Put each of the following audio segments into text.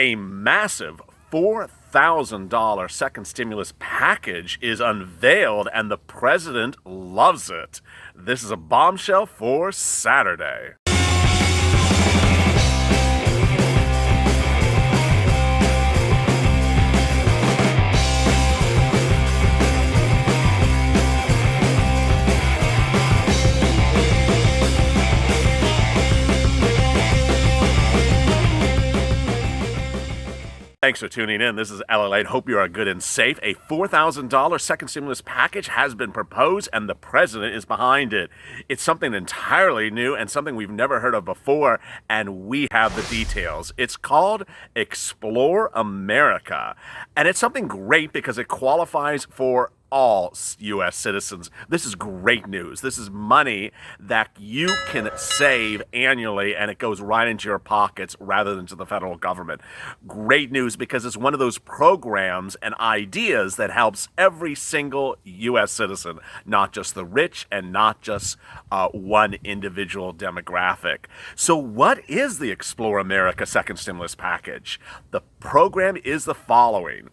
A massive $4,000 second stimulus package is unveiled, and the president loves it. This is a bombshell for Saturday. Thanks for tuning in. This is LALATE. Hope you are good and safe. A $4,000 second stimulus package has been proposed, and the president is behind it. It's something entirely new and something we've never heard of before, and we have the details. It's called Explore America, and it's something great because it qualifies for all U.S. citizens. This is great news. This is money that you can save annually, and it goes right into your pockets rather than to the federal government. Great news because it's one of those programs and ideas that helps every single U.S. citizen, not just the rich and not just one individual demographic. So what is the Explore America second stimulus package? The program is the following.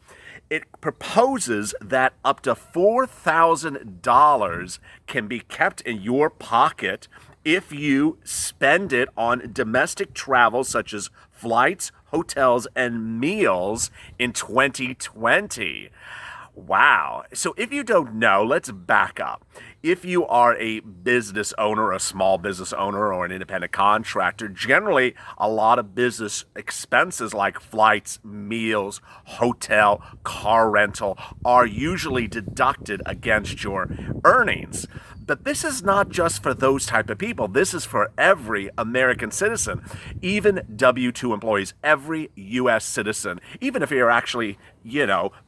It proposes that up to $4,000 can be kept in your pocket if you spend it on domestic travel such as flights, hotels, and meals in 2020. Wow. So if you don't know, let's back up. If you are a business owner, a small business owner, or an independent contractor, generally a lot of business expenses like flights, meals, hotel, car rental are usually deducted against your earnings. But this is not just for those type of people. This is for every American citizen, even W-2 employees, every U.S. citizen, even if you're actually,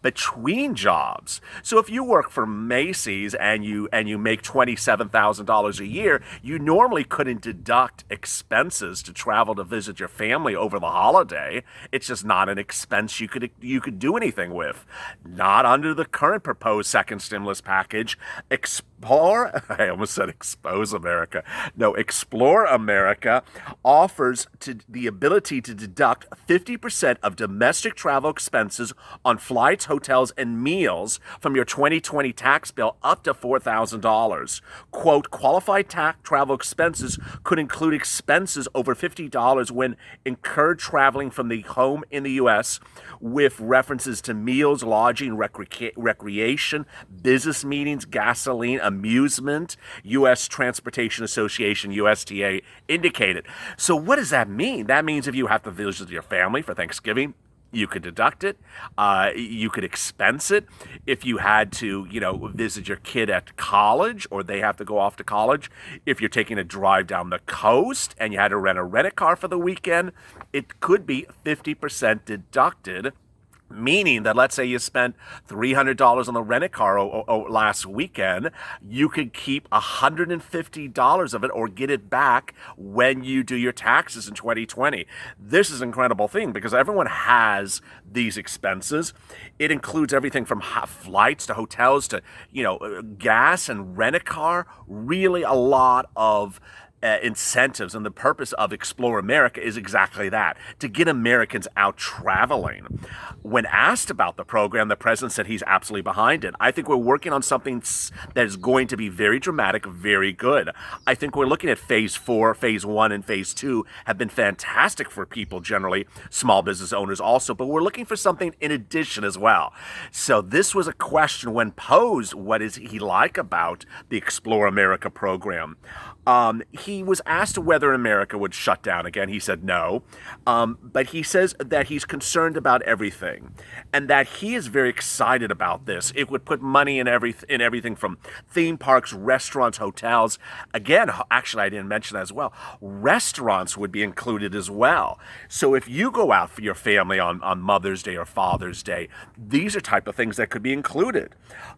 between jobs. So if you work for Macy's and you make $27,000 a year, you normally couldn't deduct expenses to travel to visit your family over the holiday. It's just not an expense you could do anything with. Not under the current proposed second stimulus package. Explore America. No, Explore America offers the ability to deduct 50% of domestic travel expenses on flights, hotels, and meals from your 2020 tax bill up to $4,000. Quote, qualified travel expenses could include expenses over $50 when incurred traveling from the home in the U.S. with references to meals, lodging, recreation, business meetings, gasoline, amusement, U.S. Transportation Association, USTA, indicated. So what does that mean? That means if you have to visit your family for Thanksgiving, you could deduct it. You could expense it. If you had to, visit your kid at college or they have to go off to college, if you're taking a drive down the coast and you had to rent a car for the weekend, it could be 50% deducted. Meaning that let's say you spent $300 on the rent-a-car last weekend, you could keep $150 of it or get it back when you do your taxes in 2020. This is an incredible thing because everyone has these expenses. It includes everything from flights to hotels to, gas and rent-a-car. Really a lot of incentives, and the purpose of Explore America is exactly that, to get Americans out traveling. When asked about the program, the president said he's absolutely behind it. I think we're working on something that is going to be very dramatic, very good. I think we're looking at phase 4, phase 1, and phase 2 have been fantastic for people generally, small business owners also, but we're looking for something in addition as well. So this was a question when posed, what is he like about the Explore America program? He was asked whether America would shut down again. He said no, but he says that he's concerned about everything and that he is very excited about this. It would put money in everything from theme parks, restaurants, hotels. Again, actually, I didn't mention that as well. Restaurants would be included as well. So if you go out for your family on Mother's Day or Father's Day, these are type of things that could be included.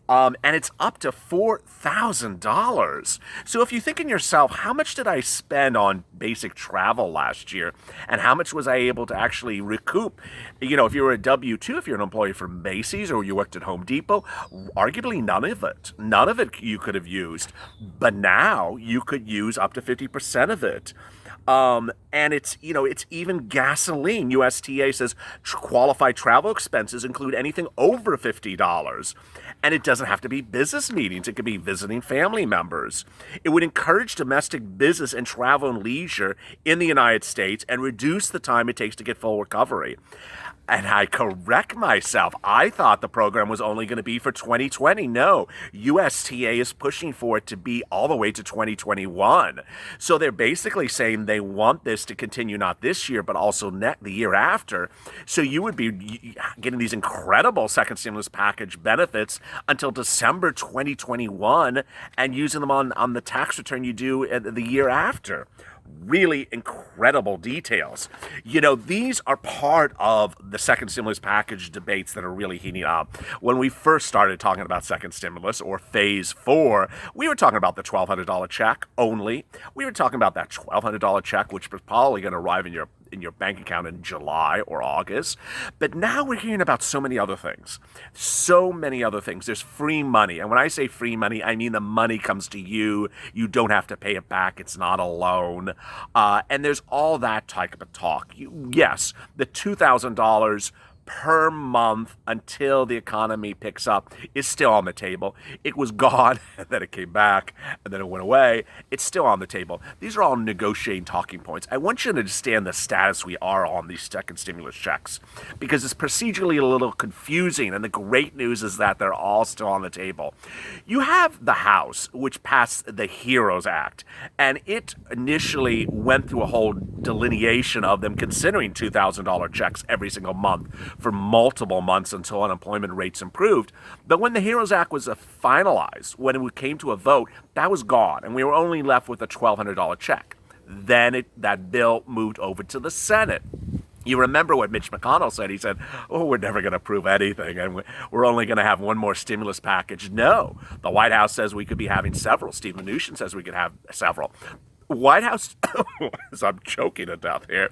And it's up to $4,000. So if you think in yourself, how much did I spend on basic travel last year? And how much was I able to actually recoup? If you were a W-2, if you're an employee for Macy's or you worked at Home Depot, arguably none of it. None of it you could have used. But now you could use up to 50% of it. And it's even gasoline. USTA says qualified travel expenses include anything over $50. And it doesn't have to be business meetings. It could be visiting family members. It would encourage domestic business and travel and leisure in the United States and reduce the time it takes to get full recovery. And I correct myself. I thought the program was only going to be for 2020. No, USTA is pushing for it to be all the way to 2021. So they're basically saying they want this to continue not this year, but also the year after. So you would be getting these incredible second stimulus package benefits until December 2021 and using them on the tax return you do the year after. Really incredible details. These are part of the second stimulus package debates that are really heating up. When we first started talking about second stimulus or phase 4, we were talking about the $1,200 check only. We were talking about that $1,200 check, which was probably going to arrive in your bank account in July or August. But now we're hearing about so many other things. So many other things. There's free money. And when I say free money, I mean the money comes to you. You don't have to pay it back. It's not a loan. And there's all that type of talk. Yes, the $2,000 per month until the economy picks up is still on the table. It was gone, and then it came back, and then it went away. It's still on the table. These are all negotiating talking points. I want you to understand the status we are on these second stimulus checks, because it's procedurally a little confusing, and the great news is that they're all still on the table. You have the House, which passed the HEROES Act, and it initially went through a whole delineation of them considering $2,000 checks every single month for multiple months until unemployment rates improved. But when the HEROES Act was finalized, when it came to a vote, that was gone, and we were only left with a $1,200 check. Then that bill moved over to the Senate. You remember what Mitch McConnell said. He said, we're never going to approve anything, and we're only going to have one more stimulus package. No, the White House says we could be having several. Steve Mnuchin says we could have several. White House, I'm choking to death here.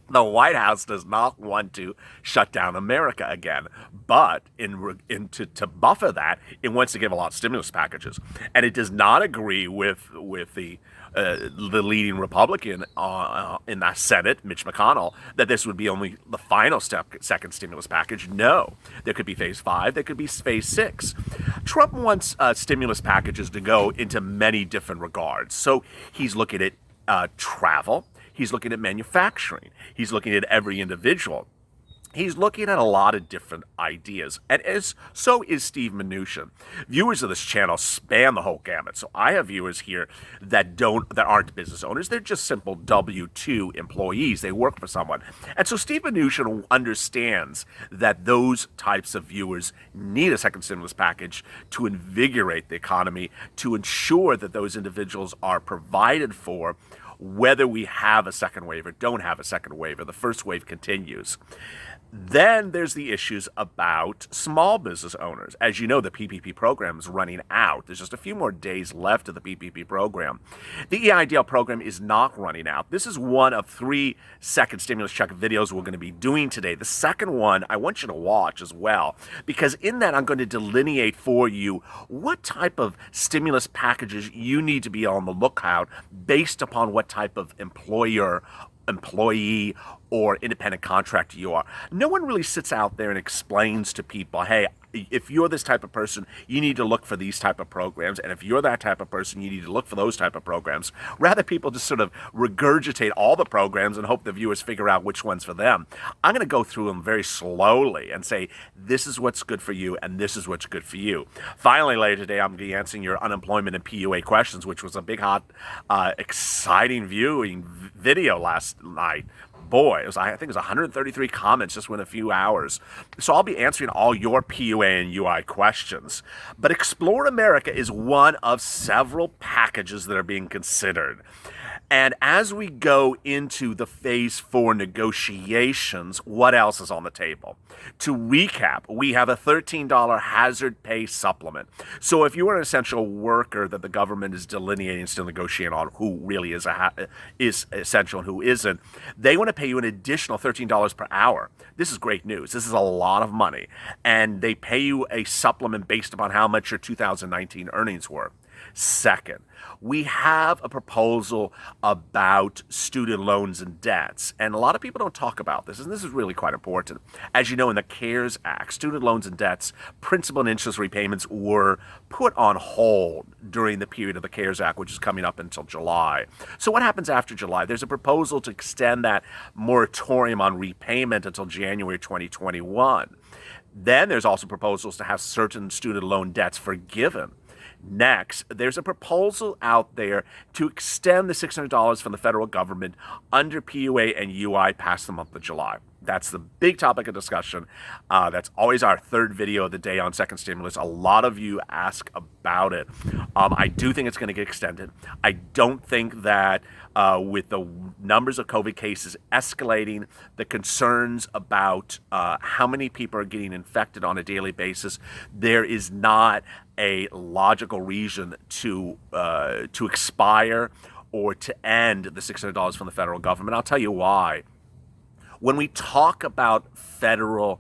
The White House does not want to shut down America again, but to buffer that, it wants to give a lot of stimulus packages, and it does not agree with the leading Republican in the Senate, Mitch McConnell, that this would be only the final second stimulus package. No, there could be phase 5, there could be phase 6. Trump wants stimulus packages to go into many different regards. So he's looking at travel. He's looking at manufacturing. He's looking at every individual. He's looking at a lot of different ideas, and so is Steve Mnuchin. Viewers of this channel span the whole gamut. So I have viewers here that aren't business owners. They're just simple W-2 employees. They work for someone. And so Steve Mnuchin understands that those types of viewers need a second stimulus package to invigorate the economy, to ensure that those individuals are provided for, whether we have a second wave or don't have a second wave, or the first wave continues. Then there's the issues about small business owners. As you know, the PPP program is running out. There's just a few more days left of the PPP program. The EIDL program is not running out. This is one of 3 second stimulus check videos we're going to be doing today. The second one I want you to watch as well, because in that I'm going to delineate for you what type of stimulus packages you need to be on the lookout based upon what type of employee or independent contractor you are. No one really sits out there and explains to people, hey, if you're this type of person, you need to look for these type of programs, and if you're that type of person, you need to look for those type of programs. Rather, people just sort of regurgitate all the programs and hope the viewers figure out which one's for them. I'm going to go through them very slowly and say, this is what's good for you, and this is what's good for you. Finally, later today, I'm going to be answering your unemployment and PUA questions, which was a big, hot, exciting viewing video last night. Boy, I think it was 133 comments just within a few hours. So I'll be answering all your PUA and UI questions. But Explore America is one of several packages that are being considered. And as we go into the phase 4 negotiations, what else is on the table? To recap, we have a $13 hazard pay supplement. So if you are an essential worker that the government is delineating, still negotiating on who really is essential and who isn't, they want to pay you an additional $13 per hour. This is great news. This is a lot of money. And they pay you a supplement based upon how much your 2019 earnings were. Second, we have a proposal about student loans and debts. And a lot of people don't talk about this, and this is really quite important. As you know, in the CARES Act, student loans and debts, principal and interest repayments were put on hold during the period of the CARES Act, which is coming up until July. So what happens after July? There's a proposal to extend that moratorium on repayment until January 2021. Then there's also proposals to have certain student loan debts forgiven. Next, there's a proposal out there to extend the $600 from the federal government under PUA and UI past the month of July. That's the big topic of discussion. That's always our third video of the day on second stimulus. A lot of you ask about it. I do think it's going to get extended. I don't think that with the numbers of COVID cases escalating, the concerns about how many people are getting infected on a daily basis, there is not a logical reason to expire or to end the $600 from the federal government. I'll tell you why. When we talk about federal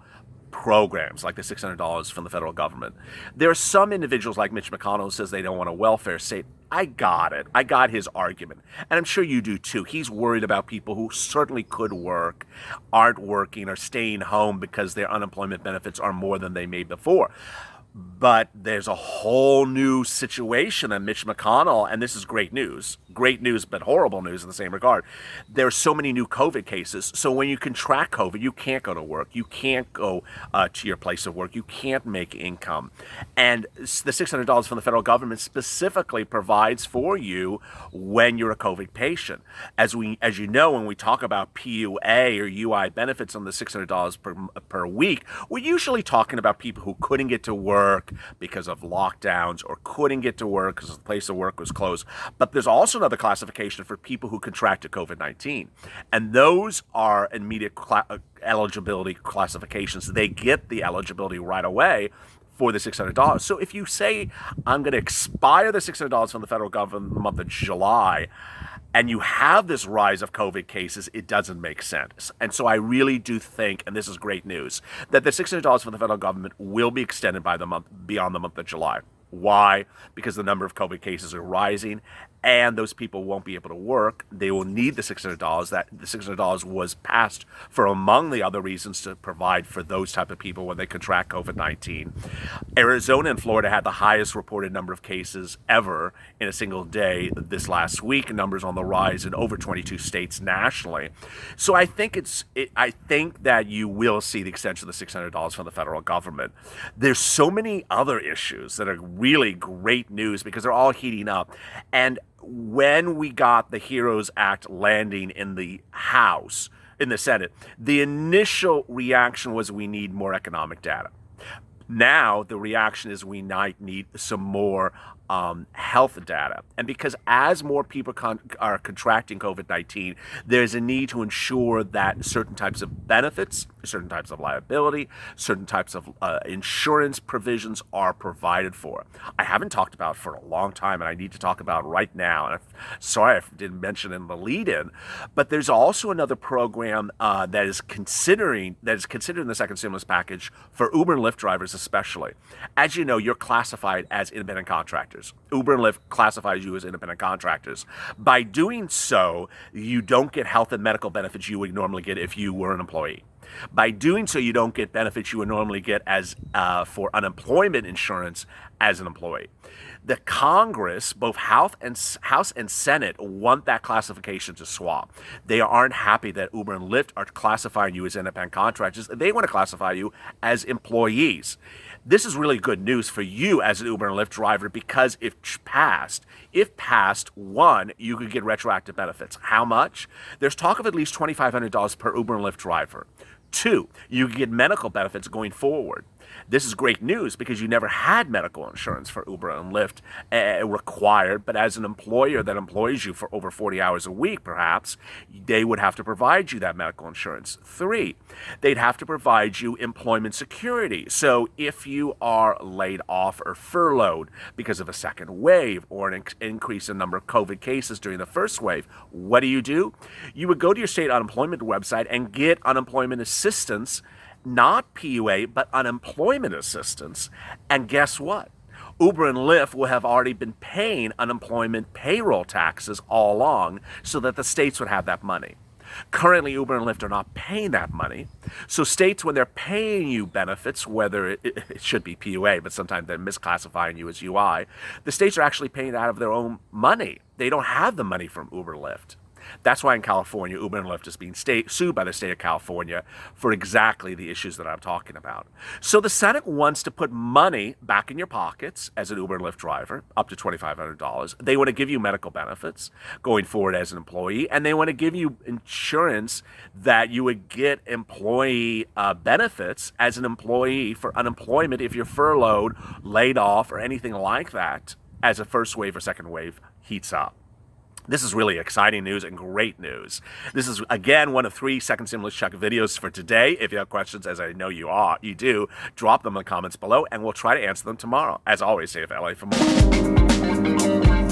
programs like the $600 from the federal government, there are some individuals like Mitch McConnell who says they don't want a welfare state. I got it. I got his argument. And I'm sure you do too. He's worried about people who certainly could work, aren't working, or staying home because their unemployment benefits are more than they made before. But there's a whole new situation that Mitch McConnell, and this is great news, but horrible news in the same regard. There are so many new COVID cases. So when you contract COVID, you can't go to work. You can't go to your place of work. You can't make income. And the $600 from the federal government specifically provides for you when you're a COVID patient. As you know, when we talk about PUA or UI benefits on the $600 per week, we're usually talking about people who couldn't get to work because of lockdowns or couldn't get to work because the place of work was closed. But there's also another classification for people who contracted COVID-19. And those are immediate eligibility classifications. They get the eligibility right away for the $600. So if you say, I'm going to expire the $600 from the federal government in the month of July, and you have this rise of COVID cases, it doesn't make sense. And so I really do think, and this is great news, that the $600 from the federal government will be extended by the month beyond the month of July. Why? Because the number of COVID cases are rising, and those people won't be able to work. They will need the $600. That the $600 was passed for, among the other reasons, to provide for those type of people when they contract COVID-19. Arizona and Florida had the highest reported number of cases ever in a single day this last week. Numbers on the rise in over 22 states nationally. So I think I think that you will see the extension of the $600 from the federal government. There's so many other issues that are really great news because they're all heating up. And when we got the HEROES Act landing in the House, in the Senate, the initial reaction was we need more economic data. Now the reaction is we might need some more health data. And because as more people are contracting COVID-19, there's a need to ensure that certain types of benefits, certain types of liability, certain types of insurance provisions are provided for. I haven't talked about for a long time, and I need to talk about right now. And I'm sorry I didn't mention in the lead-in, but there's also another program that is considered in the second stimulus package for Uber and Lyft drivers especially. As you know, you're classified as independent contractors. Uber and Lyft classifies you as independent contractors. By doing so, you don't get health and medical benefits you would normally get if you were an employee. By doing so, you don't get benefits you would normally get as for unemployment insurance as an employee. The Congress, both House and Senate, want that classification to swap. They aren't happy that Uber and Lyft are classifying you as independent contractors. They want to classify you as employees. This is really good news for you as an Uber and Lyft driver because if passed, one, you could get retroactive benefits. How much? There's talk of at least $2,500 per Uber and Lyft driver. Two, you could get medical benefits going forward. This is great news because you never had medical insurance for Uber and Lyft required, but as an employer that employs you for over 40 hours a week, perhaps, they would have to provide you that medical insurance. Three, they'd have to provide you employment security. So if you are laid off or furloughed because of a second wave or an increase in number of COVID cases during the first wave, what do? You would go to your state unemployment website and get unemployment assistance, not PUA, but unemployment assistance. And guess what? Uber and Lyft will have already been paying unemployment payroll taxes all along so that the states would have that money. Currently, Uber and Lyft are not paying that money. So states, when they're paying you benefits, whether it should be PUA, but sometimes they're misclassifying you as UI, the states are actually paying it out of their own money. They don't have the money from Uber and Lyft. That's why in California, Uber and Lyft is being sued by the state of California for exactly the issues that I'm talking about. So the Senate wants to put money back in your pockets as an Uber and Lyft driver, up to $2,500. They want to give you medical benefits going forward as an employee, and they want to give you insurance that you would get employee benefits as an employee for unemployment if you're furloughed, laid off, or anything like that as a first wave or second wave heats up. This is really exciting news and great news. This is, again, one of 3 Second Stimulus Check videos for today. If you have questions, as I know you do, drop them in the comments below, and we'll try to answer them tomorrow. As always, stay with LA for more.